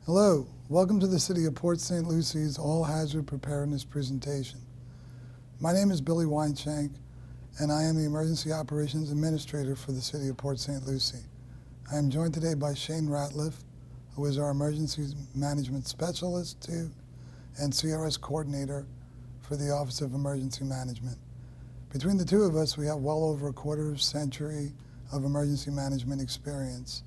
Hello, welcome to the City of Port St. Lucie's All Hazard Preparedness presentation. My name is Billy Weinshank, and I am the Emergency Operations Administrator for the City of Port St. Lucie. I am joined today by Shane Ratliff, who is our Emergency Management Specialist too, and CRS Coordinator for the Office of Emergency Management. Between the two of us, we have well over a quarter century of emergency management experience.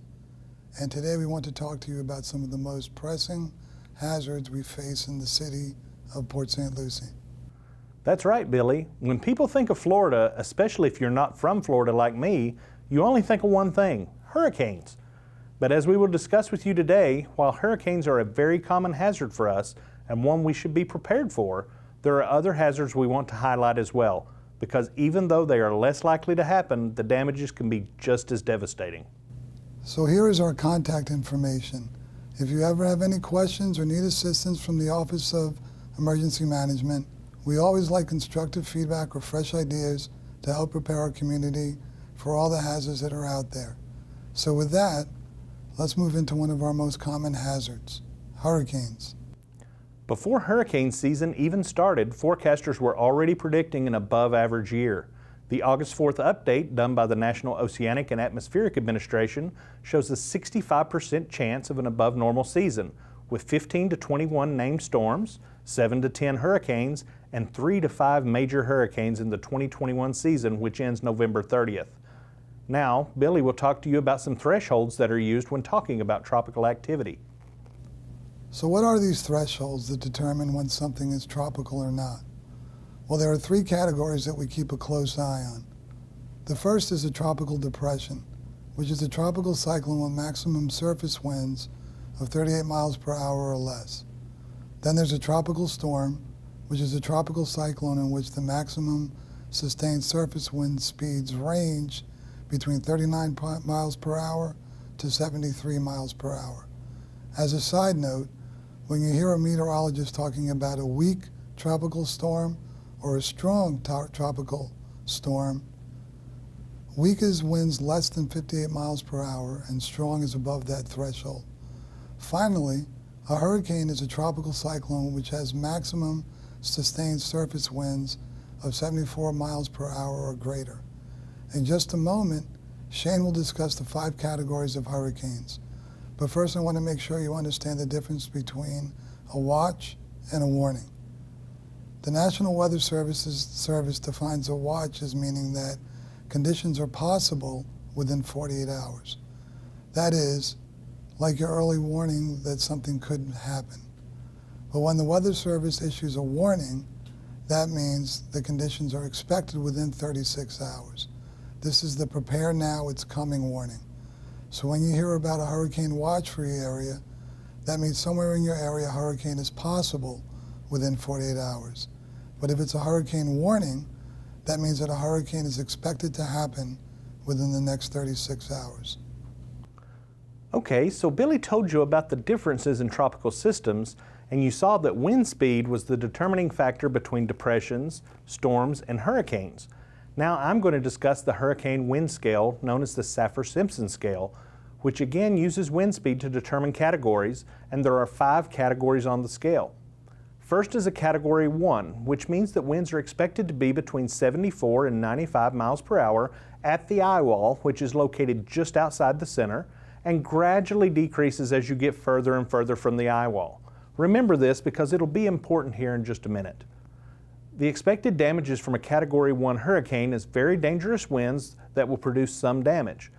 And today we want to talk to you about some of the most pressing hazards we face in the city of Port St. Lucie. That's right, Billy. When people think of Florida, especially if you're not from Florida like me, you only think of one thing: hurricanes. But as we will discuss with you today, while hurricanes are a very common hazard for us and one we should be prepared for, there are other hazards we want to highlight as well, because even though they are less likely to happen, the damages can be just as devastating. So here is our contact information. If you ever have any questions or need assistance from the Office of Emergency Management, we always like constructive feedback or fresh ideas to help prepare our community for all the hazards that are out there. So with that, let's move into one of our most common hazards, hurricanes. Before hurricane season even started, forecasters were already predicting an above-average year. The August 4th update done by the National Oceanic and Atmospheric Administration shows a 65% chance of an above-normal season, with 15 to 21 named storms, 7 to 10 hurricanes, and 3 to 5 major hurricanes in the 2021 season, which ends November 30th. Now, Billy will talk to you about some thresholds that are used when talking about tropical activity. So what are these thresholds that determine when something is tropical or not? Well, there are three categories that we keep a close eye on. The first is a tropical depression, which is a tropical cyclone with maximum surface winds of 38 miles per hour or less. Then there's a tropical storm, which is a tropical cyclone in which the maximum sustained surface wind speeds range between 39 miles per hour to 73 miles per hour. As a side note, when you hear a meteorologist talking about a weak tropical storm or a strong tropical storm, weak is winds less than 58 miles per hour and strong is above that threshold. Finally, a hurricane is a tropical cyclone which has maximum sustained surface winds of 74 miles per hour or greater. In just a moment, Shane will discuss the 5 categories of hurricanes. But first I want to make sure you understand the difference between a watch and a warning. The National Weather Service defines a watch as meaning that conditions are possible within 48 hours. That is, like your early warning that something could happen. But when the Weather Service issues a warning, that means the conditions are expected within 36 hours. This is the prepare now, it's coming warning. So when you hear about a hurricane watch for your area, that means somewhere in your area a hurricane is possible within 48 hours. But if it's a hurricane warning, that means that a hurricane is expected to happen within the next 36 hours. Okay, so Billy told you about the differences in tropical systems, and you saw that wind speed was the determining factor between depressions, storms, and hurricanes. Now I'm going to discuss the hurricane wind scale known as the Saffir-Simpson scale, which again uses wind speed to determine categories, and there are 5 categories on the scale. First is a Category 1, which means that winds are expected to be between 74 and 95 miles per hour at the eye wall, which is located just outside the center, and gradually decreases as you get further and further from the eye wall. Remember this because it'll be important here in just a minute. The expected damages from a Category 1 hurricane is very dangerous winds that will produce some damage.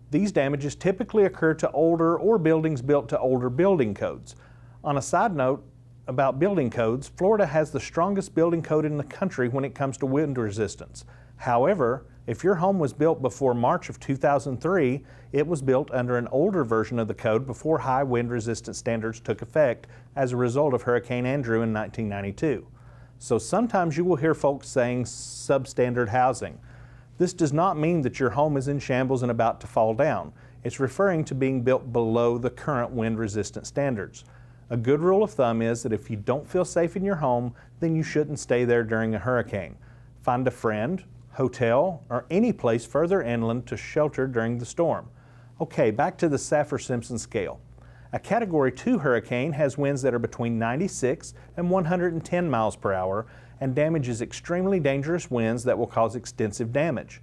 These damages typically occur to older or buildings built to older building codes. On a side note about building codes, Florida has the strongest building code in the country when it comes to wind resistance. However, if your home was built before March of 2003, it was built under an older version of the code before high wind resistance standards took effect as a result of Hurricane Andrew in 1992. So sometimes you will hear folks saying substandard housing. This does not mean that your home is in shambles and about to fall down. It's referring to being built below the current wind resistant standards. A good rule of thumb is that if you don't feel safe in your home, then you shouldn't stay there during a hurricane. Find a friend, hotel, or any place further inland to shelter during the storm. Okay, back to the Saffir-Simpson scale. A Category 2 hurricane has winds that are between 96 and 110 miles per hour and damages extremely dangerous winds that will cause extensive damage.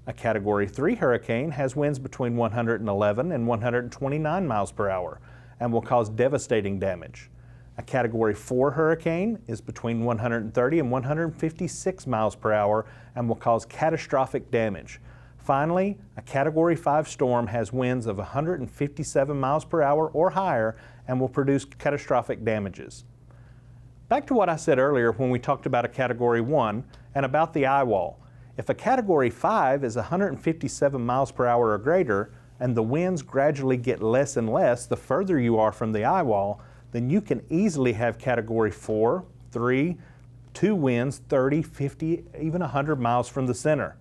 A Category 3 hurricane has winds between 111 and 129 miles per hour and will cause devastating damage. A Category 4 hurricane is between 130 and 156 miles per hour and will cause catastrophic damage. Finally, a Category 5 storm has winds of 157 miles per hour or higher and will produce catastrophic damages. Back to what I said earlier when we talked about a Category 1 and about the eye wall. If a Category 5 is 157 miles per hour or greater, and the winds gradually get less and less the further you are from the eye wall, then you can easily have Category 4, 3, 2 winds 30, 50, even 100 miles from the center.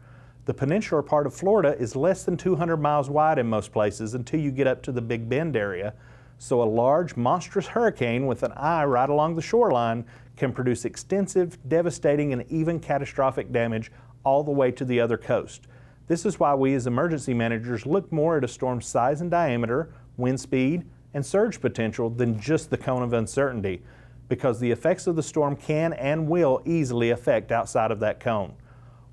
The peninsular part of Florida is less than 200 miles wide in most places until you get up to the Big Bend area, so a large, monstrous hurricane with an eye right along the shoreline can produce extensive, devastating, and even catastrophic damage all the way to the other coast. This is why we as emergency managers look more at a storm's size and diameter, wind speed, and surge potential than just the cone of uncertainty, because the effects of the storm can and will easily affect outside of that cone.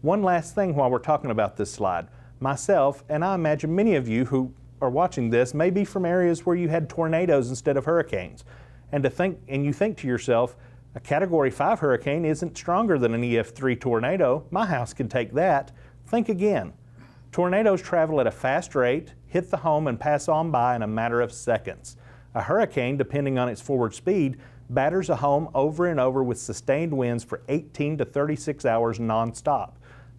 One last thing while we're talking about this slide. Myself, and I imagine many of you who are watching this, may be from areas where you had tornadoes instead of hurricanes. And you think to yourself, a Category 5 hurricane isn't stronger than an EF3 tornado. My house can take that. Think again. Tornadoes travel at a fast rate, hit the home, and pass on by in a matter of seconds. A hurricane, depending on its forward speed, batters a home over and over with sustained winds for 18 to 36 hours nonstop.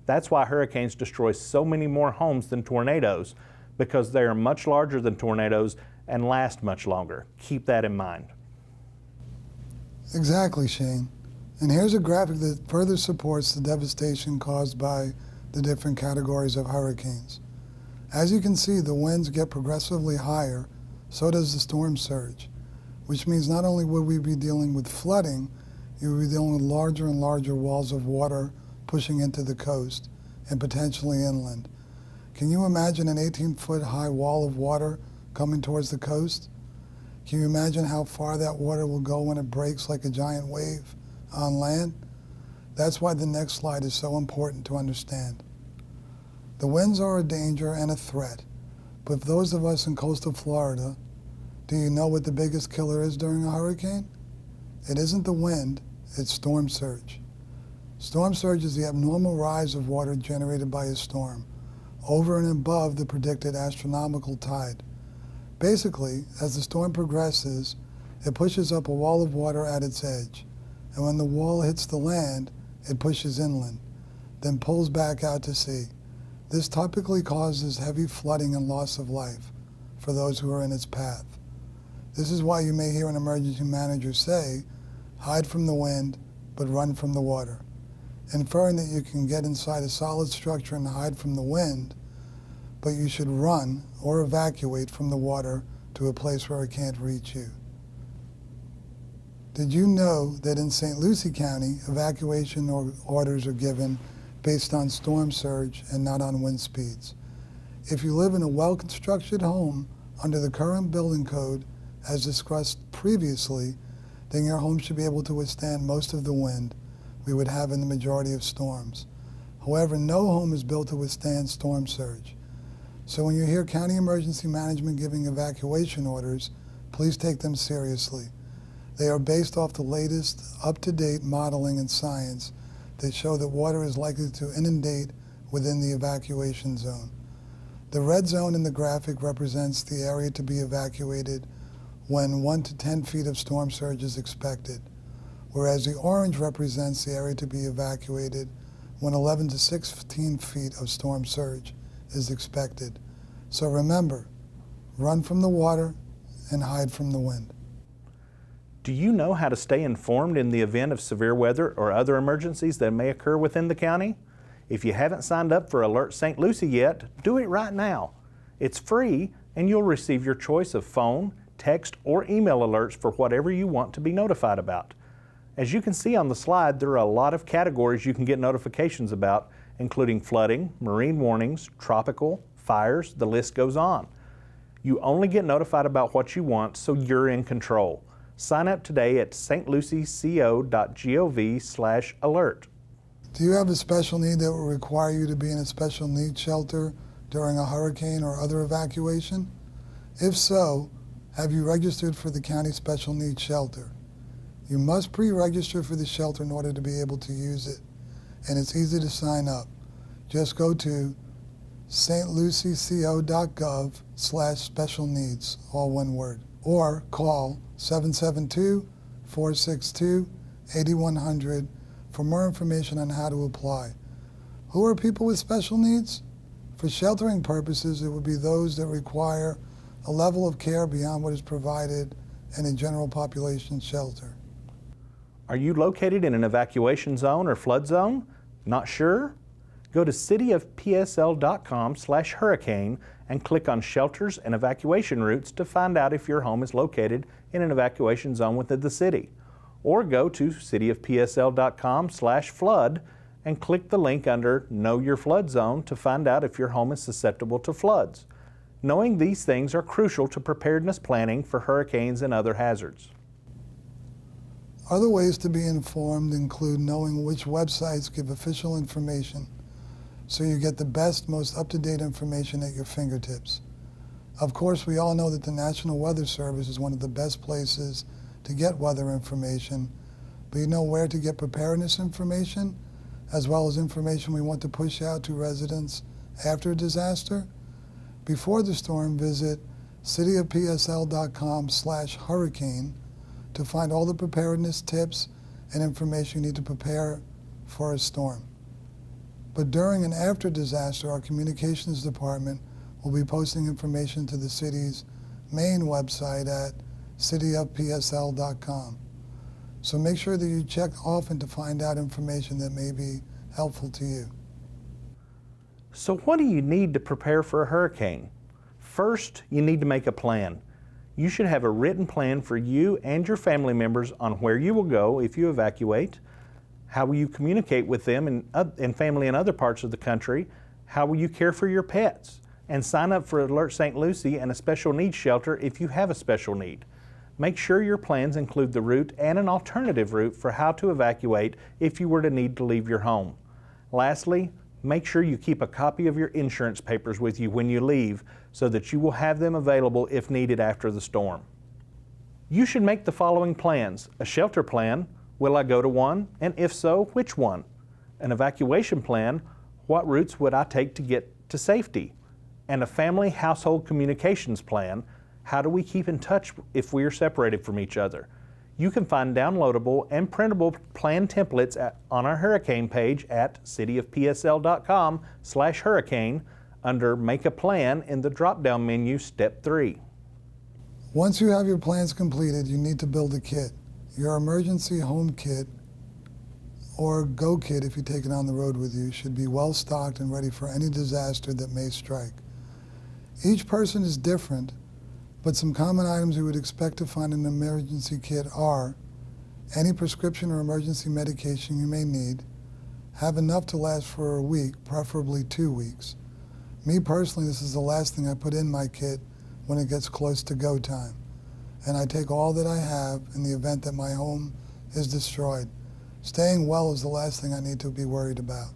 That's why hurricanes destroy so many more homes than tornadoes, because they are much larger than tornadoes and last much longer. Keep that in mind. Exactly, Shane. And here's a graphic that further supports the devastation caused by the different categories of hurricanes. As you can see, the winds get progressively higher, so does the storm surge, which means not only would we be dealing with flooding, you would be dealing with larger and larger walls of water pushing into the coast and potentially inland. Can you imagine an 18-foot high wall of water coming towards the coast? Can you imagine how far that water will go when it breaks like a giant wave on land? That's why the next slide is so important to understand. The winds are a danger and a threat, but for those of us in coastal Florida, do you know what the biggest killer is during a hurricane? It isn't the wind, it's storm surge. Storm surge is the abnormal rise of water generated by a storm, over and above the predicted astronomical tide. Basically, as the storm progresses, it pushes up a wall of water at its edge, and when the wall hits the land, it pushes inland, then pulls back out to sea. This typically causes heavy flooding and loss of life for those who are in its path. This is why you may hear an emergency manager say, "Hide from the wind, but run from the water," inferring that you can get inside a solid structure and hide from the wind, but you should run or evacuate from the water to a place where it can't reach you. Did you know that in St. Lucie County, evacuation orders are given based on storm surge and not on wind speeds? If you live in a well-constructed home under the current building code, as discussed previously, then your home should be able to withstand most of the wind we would have in the majority of storms. However, no home is built to withstand storm surge. So when you hear county emergency management giving evacuation orders, please take them seriously. They are based off the latest, up-to-date modeling and science that show that water is likely to inundate within the evacuation zone. The red zone in the graphic represents the area to be evacuated when 1 to 10 feet of storm surge is expected, whereas the orange represents the area to be evacuated when 11 to 16 feet of storm surge is expected. So remember, run from the water and hide from the wind. Do you know how to stay informed in the event of severe weather or other emergencies that may occur within the county? If you haven't signed up for Alert St. Lucie yet, do it right now. It's free, and you'll receive your choice of phone, text, or email alerts for whatever you want to be notified about. As you can see on the slide, there are a lot of categories you can get notifications about, including flooding, marine warnings, tropical, fires, the list goes on. You only get notified about what you want, so you're in control. Sign up today at stlucieco.gov/alert. Do you have a special need that will require you to be in a special needs shelter during a hurricane or other evacuation? If so, have you registered for the county special needs shelter? You must pre-register for the shelter in order to be able to use it, and it's easy to sign up. Just go to stlucieco.gov/special needs, all one word, or call 772-462-8100 for more information on how to apply. Who are people with special needs? For sheltering purposes, it would be those that require a level of care beyond what is provided in a general population shelter. Are you located in an evacuation zone or flood zone? Not sure? Go to cityofpsl.com/hurricane and click on Shelters and Evacuation Routes to find out if your home is located in an evacuation zone within the city. Or go to cityofpsl.com/flood and click the link under Know Your Flood Zone to find out if your home is susceptible to floods. Knowing these things are crucial to preparedness planning for hurricanes and other hazards. Other ways to be informed include knowing which websites give official information so you get the best, most up-to-date information at your fingertips. Of course, we all know that the National Weather Service is one of the best places to get weather information, but you know where to get preparedness information, as well as information we want to push out to residents after a disaster? Before the storm, visit cityofpsl.com/hurricane to find all the preparedness tips and information you need to prepare for a storm. But during and after disaster, our communications department will be posting information to the city's main website at cityofpsl.com. So make sure that you check often to find out information that may be helpful to you. So what do you need to prepare for a hurricane? First, you need to make a plan. You should have a written plan for you and your family members on where you will go if you evacuate, how will you communicate with them and family in other parts of the country, how will you care for your pets, and sign up for Alert St. Lucie and a special needs shelter if you have a special need. Make sure your plans include the route and an alternative route for how to evacuate if you were to need to leave your home. Lastly, make sure you keep a copy of your insurance papers with you when you leave so that you will have them available if needed after the storm. You should make the following plans: a shelter plan, will I go to one, and if so, which one? An evacuation plan, what routes would I take to get to safety? And a family household communications plan, how do we keep in touch if we are separated from each other? You can find downloadable and printable plan templates on our hurricane page at cityofpsl.com/hurricane under Make a Plan in the drop-down menu, Step 3. Once you have your plans completed, you need to build a kit. Your emergency home kit, or go kit if you take it on the road with you, should be well stocked and ready for any disaster that may strike. Each person is different, but some common items you would expect to find in an emergency kit are any prescription or emergency medication you may need, have enough to last for a week, preferably 2 weeks. Me personally, this is the last thing I put in my kit when it gets close to go time. And I take all that I have in the event that my home is destroyed. Staying well is the last thing I need to be worried about.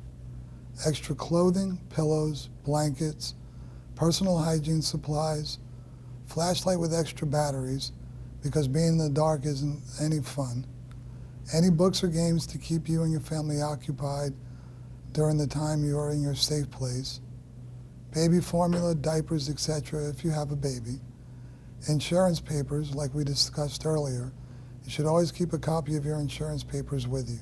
Extra clothing, pillows, blankets, personal hygiene supplies, flashlight with extra batteries, because being in the dark isn't any fun. Any books or games to keep you and your family occupied during the time you are in your safe place. Baby formula, diapers, etc. if you have a baby. Insurance papers, like we discussed earlier. You should always keep a copy of your insurance papers with you.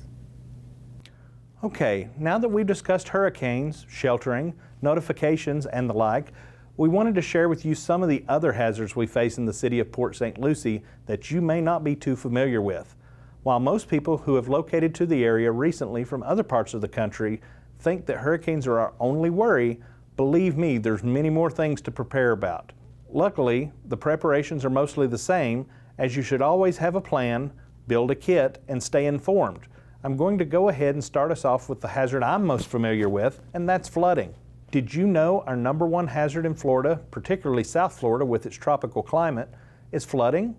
Okay, now that we've discussed hurricanes, sheltering, notifications, and the like, we wanted to share with you some of the other hazards we face in the city of Port St. Lucie that you may not be too familiar with. While most people who have located to the area recently from other parts of the country think that hurricanes are our only worry, believe me, there's many more things to prepare about. Luckily, the preparations are mostly the same, as you should always have a plan, build a kit, and stay informed. I'm going to go ahead and start us off with the hazard I'm most familiar with, and that's flooding. Did you know our #1 hazard in Florida, particularly South Florida with its tropical climate, is flooding?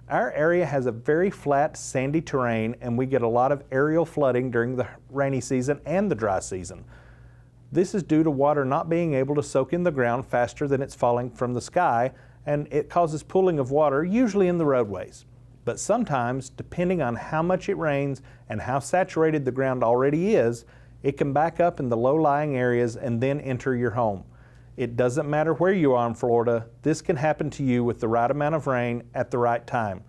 Our area has a very flat, sandy terrain, and we get a lot of aerial flooding during the rainy season and the dry season. This is due to water not being able to soak in the ground faster than it's falling from the sky, and it causes pooling of water, usually in the roadways. But sometimes, depending on how much it rains and how saturated the ground already is, it can back up in the low-lying areas and then enter your home. It doesn't matter where you are in Florida, this can happen to you with the right amount of rain at the right time.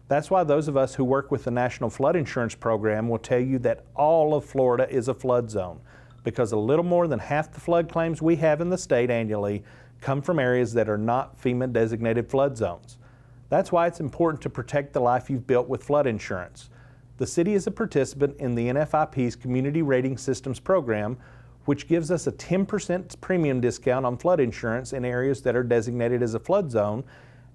That's why those of us who work with the National Flood Insurance Program will tell you that all of Florida is a flood zone, because a little more than half the flood claims we have in the state annually come from areas that are not FEMA-designated flood zones. That's why it's important to protect the life you've built with flood insurance. The city is a participant in the NFIP's Community Rating Systems program, which gives us a 10% premium discount on flood insurance in areas that are designated as a flood zone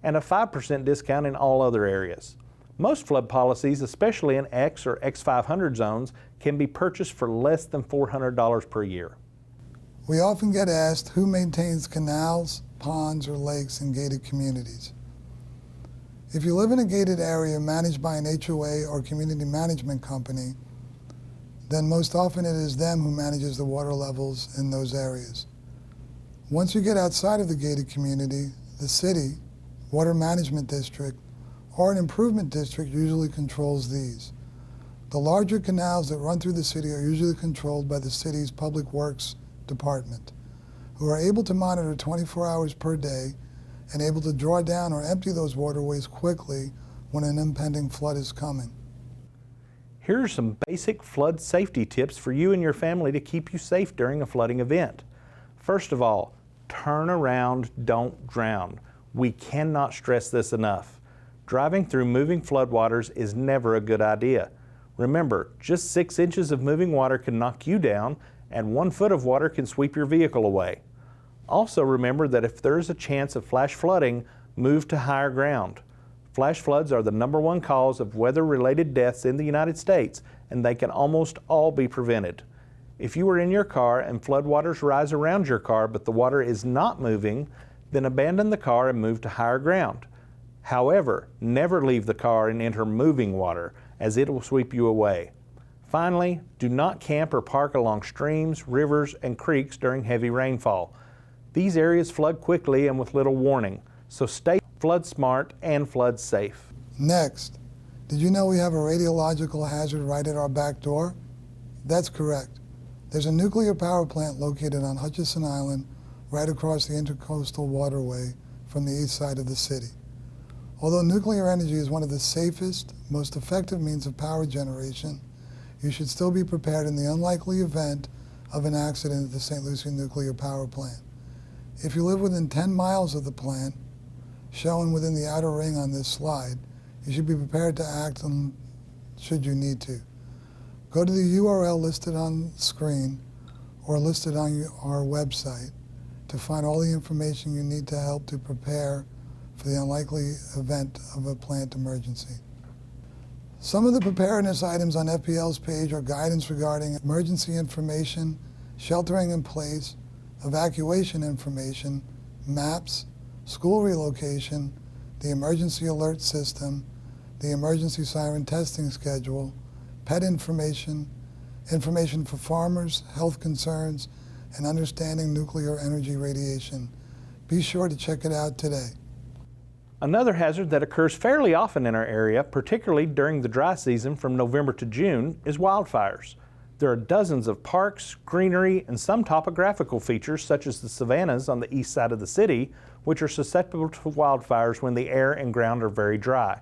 and a 5% discount in all other areas. Most flood policies, especially in X or X500 zones, can be purchased for less than $400 per year. We often get asked who maintains canals, ponds, or lakes in gated communities. If you live in a gated area managed by an HOA or community management company, then most often it is them who manages the water levels in those areas. Once you get outside of the gated community, the city, water management district, or an improvement district usually controls these. The larger canals that run through the city are usually controlled by the city's Public Works Department, who are able to monitor 24 hours per day and able to draw down or empty those waterways quickly when an impending flood is coming. Here are some basic flood safety tips for you and your family to keep you safe during a flooding event. First of all, turn around, don't drown. We cannot stress this enough. Driving through moving floodwaters is never a good idea. Remember, just 6 inches of moving water can knock you down, and 1 foot of water can sweep your vehicle away. Also remember that if there is a chance of flash flooding, move to higher ground. Flash floods are the #1 cause of weather-related deaths in the United States, and they can almost all be prevented. If you are in your car and floodwaters rise around your car but the water is not moving, then abandon the car and move to higher ground. However, never leave the car and enter moving water, as it will sweep you away. Finally, do not camp or park along streams, rivers, and creeks during heavy rainfall. These areas flood quickly and with little warning, so stay flood smart and flood safe. Next, did you know we have a radiological hazard right at our back door? That's correct. There's a nuclear power plant located on Hutchinson Island, right across the intercoastal waterway from the east side of the city. Although nuclear energy is one of the safest, most effective means of power generation, you should still be prepared in the unlikely event of an accident at the St. Lucie nuclear power plant. If you live within 10 miles of the plant, shown within the outer ring on this slide, you should be prepared to act should you need to. Go to the URL listed on the screen or listed on our website to find all the information you need to help to prepare for the unlikely event of a plant emergency. Some of the preparedness items on FPL's page are guidance regarding emergency information, sheltering in place, evacuation information, maps, school relocation, the emergency alert system, the emergency siren testing schedule, pet information, information for farmers, health concerns, and understanding nuclear energy radiation. Be sure to check it out today. Another hazard that occurs fairly often in our area, particularly during the dry season from November to June, is wildfires. There are dozens of parks, greenery, and some topographical features, such as the savannas on the east side of the city, which are susceptible to wildfires when the air and ground are very dry.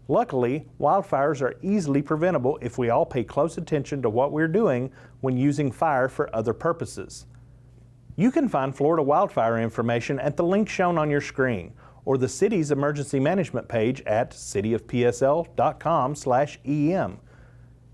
Luckily, wildfires are easily preventable if we all pay close attention to what we're doing when using fire for other purposes. You can find Florida wildfire information at the link shown on your screen, or the city's emergency management page at cityofpsl.com/EM.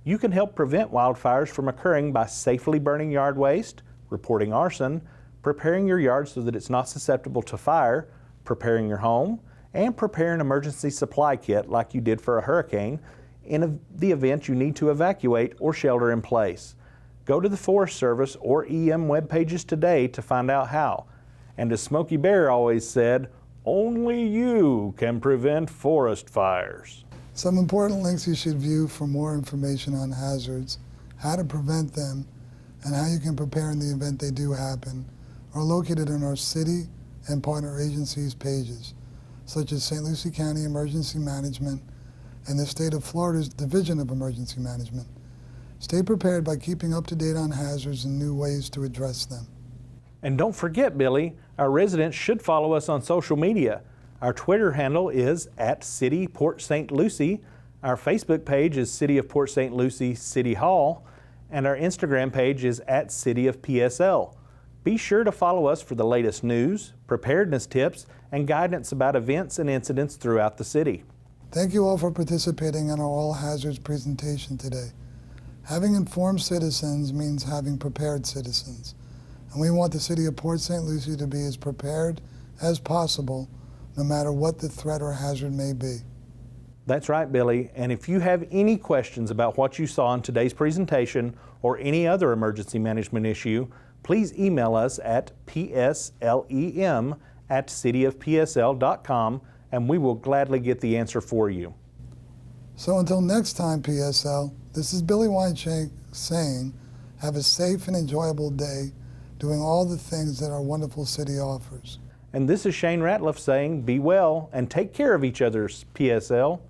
You can help prevent wildfires from occurring by safely burning yard waste, reporting arson, preparing your yard so that it's not susceptible to fire, preparing your home, and prepare an emergency supply kit like you did for a hurricane in the event you need to evacuate or shelter in place. Go to the Forest Service or EM web pages today to find out how. And as Smokey Bear always said, only you can prevent forest fires. Some important links you should view for more information on hazards, how to prevent them, and how you can prepare in the event they do happen are located in our city and partner agencies pages, such as St. Lucie County Emergency Management and the State of Florida's Division of Emergency Management. Stay prepared by keeping up to date on hazards and new ways to address them. And don't forget, Billy, our residents should follow us on social media. Our Twitter handle is @City Port St. Lucie. Our Facebook page is City of Port St. Lucie City Hall. And our Instagram page is @City of PSL. Be sure to follow us for the latest news, preparedness tips, and guidance about events and incidents throughout the city. Thank you all for participating in our All Hazards presentation today. Having informed citizens means having prepared citizens. And we want the City of Port St. Lucie to be as prepared as possible, no matter what the threat or hazard may be. That's right, Billy. And if you have any questions about what you saw in today's presentation or any other emergency management issue, please email us at pslem@cityofpsl.com and we will gladly get the answer for you. So until next time, PSL, this is Billy Weinshank saying, have a safe and enjoyable day doing all the things that our wonderful city offers. And this is Shane Ratliff saying, be well and take care of each other's PSL.